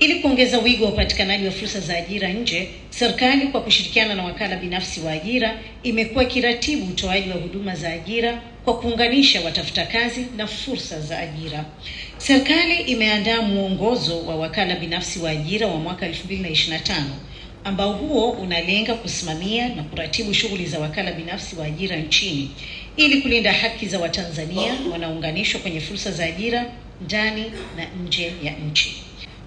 Ili kuongeza wigo wa upatikanaji wa fursa za ajira nje, serikali kwa kushirikiana na wakala binafsi wa ajira imekuwa ikiratibu utoaji wa huduma za ajira kwa kuunganisha watafuta kazi na fursa za ajira. Serikali imeandaa mwongozo wa wakala binafsi wa ajira wa mwaka 2025 ambao huo unalenga kusimamia na kuratibu shughuli za wakala binafsi wa ajira nchini ili kulinda haki za Watanzania wanaounganishwa kwenye fursa za ajira ndani na nje ya nchi.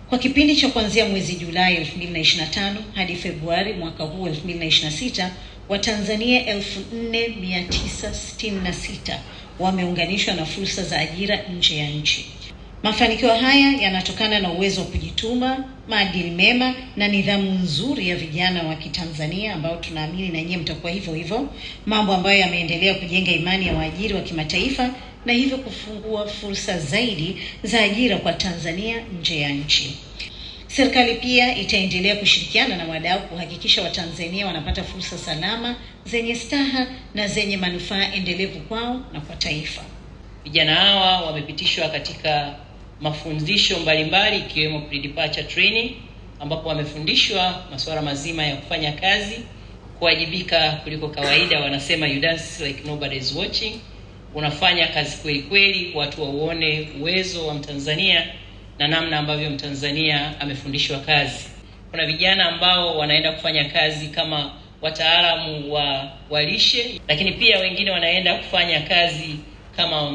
Kwa kipindi cha kuanzia mwezi Julai 2025 hadi Februari mwaka huu 2026, Watanzania 4966 wameunganishwa na fursa za ajira nje ya nchi. Mafanikio haya yanatokana na uwezo wa kujituma, maadili mema na nidhamu nzuri ya vijana wa Kitanzania ambao tunaamini na nyinyi mtakuwa hivyo hivyo, mambo ambayo yameendelea kujenga imani ya waajiri wa kimataifa na hivyo kufungua fursa zaidi za ajira kwa Tanzania nje ya nchi. Serikali pia itaendelea kushirikiana na wadau kuhakikisha Watanzania wanapata fursa salama, zenye staha na zenye manufaa endelevu kwao na kwa taifa. Vijana hawa wamepitishwa katika mafundisho mbalimbali ikiwemo pre-departure training ambapo wamefundishwa masuala mazima ya kufanya kazi, kuwajibika kuliko kawaida. Wanasema you dance like nobody is watching. Unafanya kazi kweli kweli, watu waone uwezo wa Mtanzania na namna ambavyo Mtanzania amefundishwa kazi. Kuna vijana ambao wanaenda kufanya kazi kama wataalamu wa lishe, lakini pia wengine wanaenda kufanya kazi kama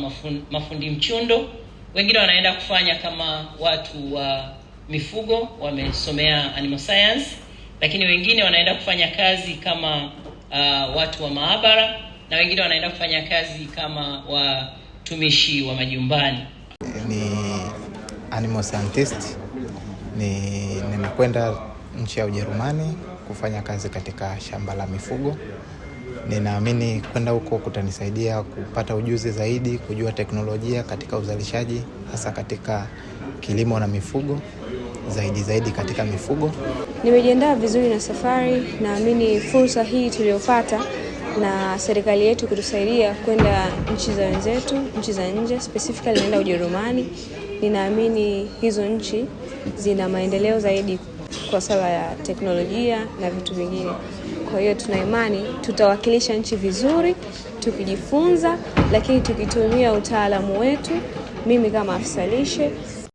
mafundi mchundo, wengine wanaenda kufanya kama watu wa mifugo, wamesomea animal science, lakini wengine wanaenda kufanya kazi kama watu wa maabara, na wengine wanaenda kufanya kazi kama watumishi wa majumbani. Ni animal scientist. Nimekwenda nchi ya Ujerumani kufanya kazi katika shamba la mifugo. Ninaamini kwenda huko kutanisaidia kupata ujuzi zaidi, kujua teknolojia katika uzalishaji, hasa katika kilimo na mifugo, zaidi katika mifugo. Nimejiandaa vizuri na safari. Naamini fursa hii tuliyopata na serikali yetu kutusaidia kwenda nchi za wenzetu, nchi za nje, specifically naenda Ujerumani. Ninaamini hizo nchi zina maendeleo zaidi kwa sala ya teknolojia na vitu vingine. Kwa hiyo tuna imani tutawakilisha nchi vizuri, tukijifunza, lakini tukitumia utaalamu wetu, mimi kama afisa lishe,